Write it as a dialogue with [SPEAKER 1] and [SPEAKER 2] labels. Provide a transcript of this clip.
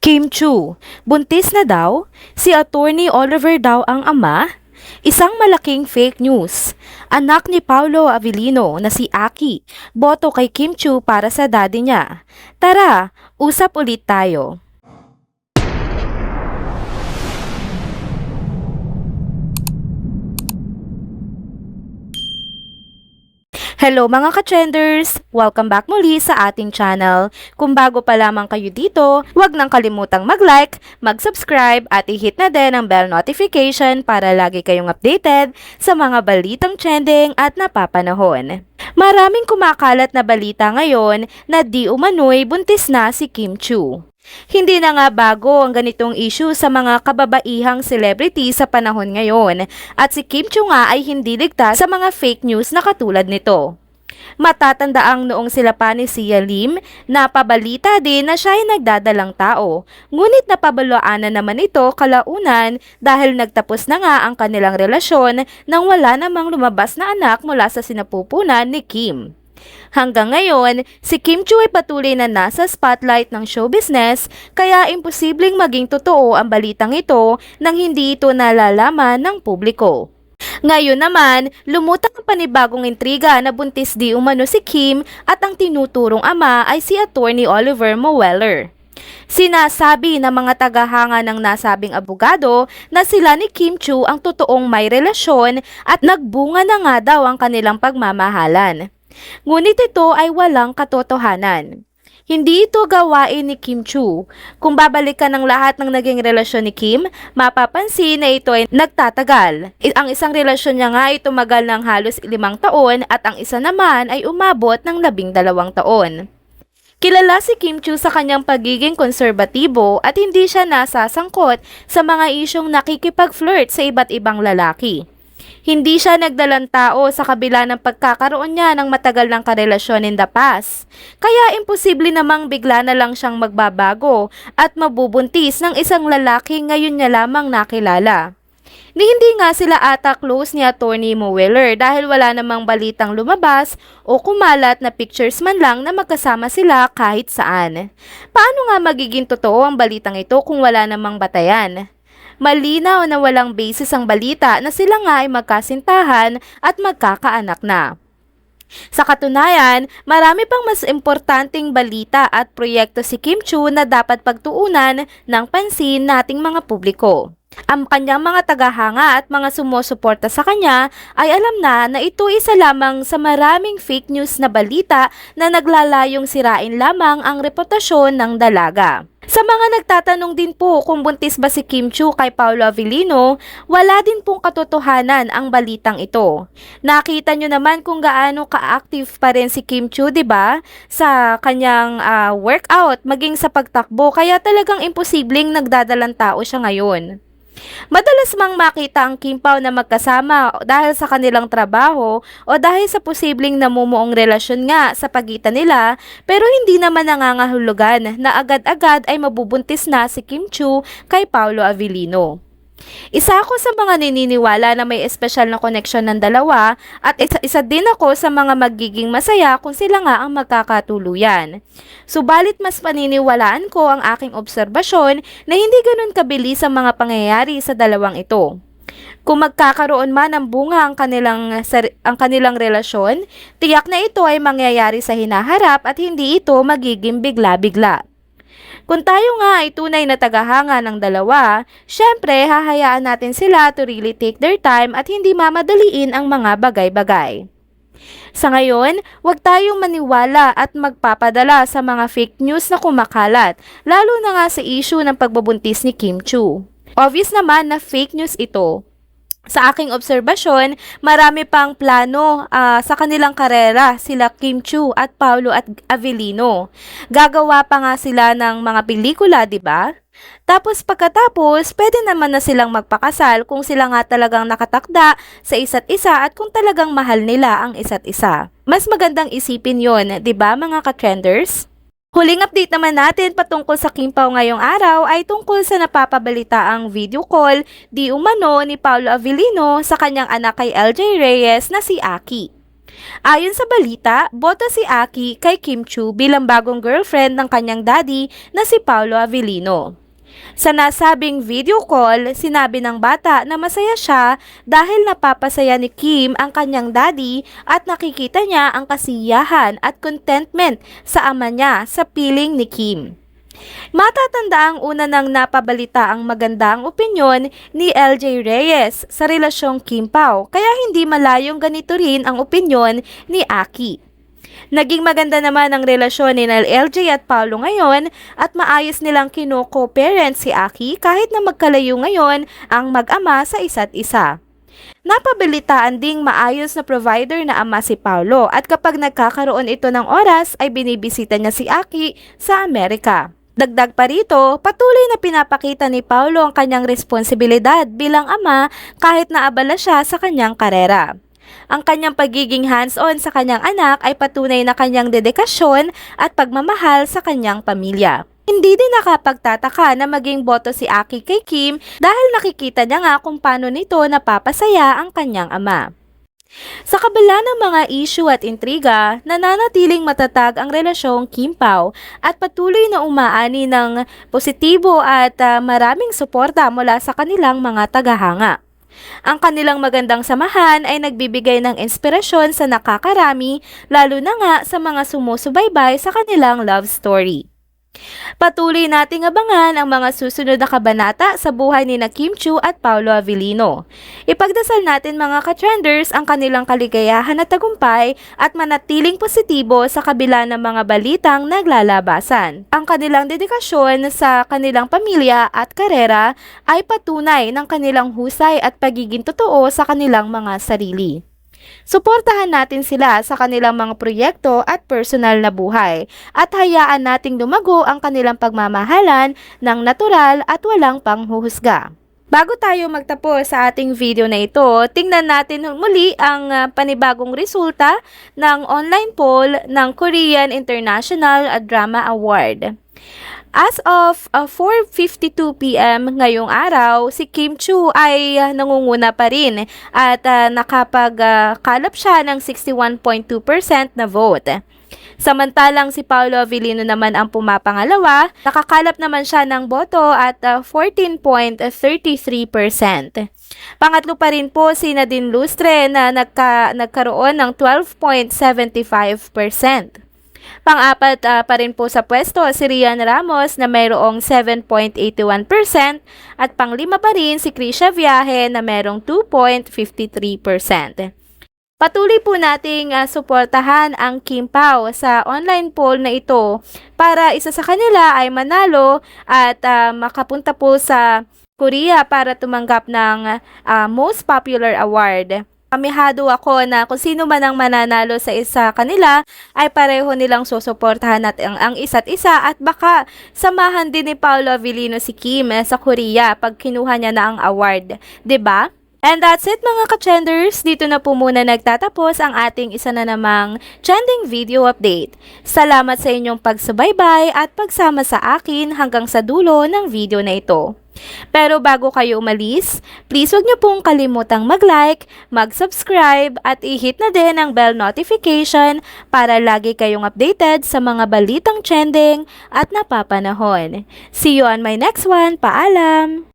[SPEAKER 1] Kim Chu, buntis na daw? Si Attorney Oliver daw ang ama? Isang malaking fake news. Anak ni Paulo Avellino na si Aki, boto kay Kim Chu para sa daddy niya. Tara, usap ulit tayo. Hello mga ka-trenders! Welcome back muli sa ating channel. Kung bago pa lamang kayo dito, huwag nang kalimutang mag-like, mag-subscribe at i-hit na din ang bell notification para lagi kayong updated sa mga balitang trending at napapanahon. Maraming kumakalat na balita ngayon na di umano'y buntis na si Kim Chu. Hindi na nga bago ang ganitong issue sa mga kababaihang celebrity sa panahon ngayon at si Kim Chu nga ay hindi ligtas sa mga fake news na katulad nito. Matatandaang noong sila pa ni Sia Lim, napabalita din na siya ay nagdadalang tao. Ngunit napabalaanan naman ito kalaunan dahil nagtapos na nga ang kanilang relasyon nang wala namang lumabas na anak mula sa sinapupunan ni Kim. Hanggang ngayon, si Kim Chu ay patuloy na nasa spotlight ng show business kaya imposibleng maging totoo ang balitang ito nang hindi ito nalalaman ng publiko. Ngayon naman, lumutang ang panibagong intriga na buntis di umano si Kim at ang tinuturong ama ay si Attorney Oliver Moeller. Sinasabi ng mga tagahanga ng nasabing abogado na sila ni Kim Chu ang totoong may relasyon at nagbunga na nga daw ang kanilang pagmamahalan. Ngunit ito ay walang katotohanan. Hindi ito gawain ni Kim Chu. Kung babalikan ng lahat ng naging relasyon ni Kim, mapapansin na ito ay nagtatagal. Ang isang relasyon niya nga ay tumagal ng halos 5 taon at ang isa naman ay umabot ng 12 taon. Kilala si Kim Chu sa kanyang pagiging konserbatibo at hindi siya nasasangkot sa mga isyong nakikipag-flirt sa iba't ibang lalaki. Hindi siya nagdalang tao sa kabila ng pagkakaroon niya ng matagal ng karelasyon in the past. Kaya imposible namang bigla na lang siyang magbabago at mabubuntis ng isang lalaki ngayon niya lamang nakilala. Hindi nga sila ata close ni Attorney Moeller dahil wala namang balitang lumabas o kumalat na pictures man lang na magkasama sila kahit saan. Paano nga magiging totoo ang balitang ito kung wala namang batayan? Malinaw na walang basis ang balita na sila nga ay magkasintahan at magkakaanak na. Sa katunayan, marami pang mas importanteng balita at proyekto si Kim Chu na dapat pagtuunan ng pansin nating mga publiko. Ang kanyang mga tagahanga at mga sumusuporta sa kanya ay alam na ito isa lamang sa maraming fake news na balita na naglalayong sirain lamang ang reputasyon ng dalaga. Sa mga nagtatanong din po kung buntis ba si Kim Chu kay Paulo Avellino, wala din pong katotohanan ang balitang ito. Nakita nyo naman kung gaano ka-active pa rin si Kim Chu, 'di ba? Sa kanyang workout, maging sa pagtakbo, kaya talagang imposibleng nagdadalang tao siya ngayon. Madalas mang makita ang Kim Pao na magkasama dahil sa kanilang trabaho o dahil sa posibleng namumuong relasyon nga sa pagitan nila, pero hindi naman nangangahulugan na agad-agad ay mabubuntis na si Kim Chu kay Paulo Avellino. Isa ako sa mga naniniwala na may espesyal na koneksyon ng dalawa at isa din ako sa mga magiging masaya kung sila nga ang magkakatuluyan. Subalit mas paniniwalaan ko ang aking obserbasyon na hindi ganun kabilis ang mga pangyayari sa dalawang ito. Kung magkakaroon man ng bunga ang kanilang relasyon, tiyak na ito ay mangyayari sa hinaharap at hindi ito magiging bigla-bigla. Kung tayo nga ay tunay na tagahanga ng dalawa, syempre hahayaan natin sila to really take their time at hindi mamadaliin ang mga bagay-bagay. Sa ngayon, huwag tayong maniwala at magpapadala sa mga fake news na kumakalat, lalo na nga sa issue ng pagbubuntis ni Kim Chu. Obvious naman na fake news ito. Sa aking obserbasyon, marami pang plano sa kanilang karera sila Kim Chu at Paulo at Avellino. Gagawa pa nga sila ng mga pelikula, 'di ba? Tapos pagkatapos, pwede naman na silang magpakasal kung sila nga talagang nakatakda sa isa't isa at kung talagang mahal nila ang isa't isa. Mas magandang isipin 'yon, 'di ba mga ka-trenders? Huling update naman natin patungkol sa Kim Pao ngayong araw ay tungkol sa napapabalitaang video call di umano ni Paulo Avellino sa kanyang anak kay LJ Reyes na si Aki. Ayon sa balita, boto si Aki kay Kim Chiu bilang bagong girlfriend ng kanyang daddy na si Paolo Avellino. Sa nasabing video call, sinabi ng bata na masaya siya dahil napapasaya ni Kim ang kanyang daddy at nakikita niya ang kasiyahan at contentment sa ama niya sa piling ni Kim. Matatanda ang una nang napabalita ang magandang opinyon ni LJ Reyes sa relasyong Kim Pao, kaya hindi malayong ganito rin ang opinyon ni Aki. Naging maganda naman ang relasyon ni LJ at Paolo ngayon at maayos nilang kino-co-parent si Aki kahit na magkalayo ngayon ang mag-ama sa isa't isa. Napabalitaan ding maayos na provider na ama si Paolo at kapag nagkakaroon ito ng oras ay binibisita niya si Aki sa Amerika. Dagdag pa rito, patuloy na pinapakita ni Paolo ang kanyang responsibilidad bilang ama kahit naabala siya sa kanyang karera. Ang kanyang pagiging hands-on sa kanyang anak ay patunay na kanyang dedikasyon at pagmamahal sa kanyang pamilya. Hindi din nakapagtataka na maging boto si Aki kay Kim dahil nakikita niya nga kung paano nito napapasaya ang kanyang ama. Sa kabila ng mga issue at intriga, nananatiling matatag ang relasyong Kim Pao at patuloy na umaani ng positibo at maraming suporta mula sa kanilang mga tagahanga. Ang kanilang magandang samahan ay nagbibigay ng inspirasyon sa nakakarami, lalo na nga sa mga sumusubaybay sa kanilang love story. Patuloy nating abangan ang mga susunod na kabanata sa buhay ni Kim Chiu at Paolo Avellino. Ipagdasal natin mga ka-trenders ang kanilang kaligayahan at tagumpay at manatiling positibo sa kabila ng mga balitang naglalabasan. Ang kanilang dedikasyon sa kanilang pamilya at karera ay patunay ng kanilang husay at pagiging totoo sa kanilang mga sarili. Suportahan natin sila sa kanilang mga proyekto at personal na buhay at hayaan nating lumago ang kanilang pagmamahalan ng natural at walang panghuhusga. Bago tayo magtapos sa ating video na ito, tingnan natin muli ang panibagong resulta ng online poll ng Korean International Drama Award. As of 4:52 PM ngayong araw, si Kim Chiu ay nangunguna pa rin at nakapagkalap siya ng 61.2% na vote. Samantalang si Paolo Avellino naman ang pumapangalawa, nakakalap naman siya ng boto at 14.33%. Pangatlo pa rin po si Nadine Lustre na nagkaroon ng 12.75%. Pang-apat pa rin po sa pwesto si Rian Ramos na mayroong 7.81% at pang-lima pa rin si Krisha Viaje na mayroong 2.53%. Patuloy po nating suportahan ang Kim Pao sa online poll na ito para isa sa kanila ay manalo at makapunta po sa Korea para tumanggap ng Most Popular Award. Amihado ako na kung sino man ang mananalo sa isa kanila ay pareho nilang susuportahan at ang isa't isa at baka samahan din ni Paolo Avellino si Kim sa Korea pag kinuha niya na ang award, 'di ba? And that's it mga ka-trenders, dito na po muna nagtatapos ang ating isa na namang trending video update. Salamat sa inyong pagsubaybay at pagsama sa akin hanggang sa dulo ng video na ito. Pero bago kayo umalis, please huwag niyo pong kalimutang mag-like, mag-subscribe at i-hit na din ang bell notification para lagi kayong updated sa mga balitang trending at napapanahon. See you on my next one. Paalam!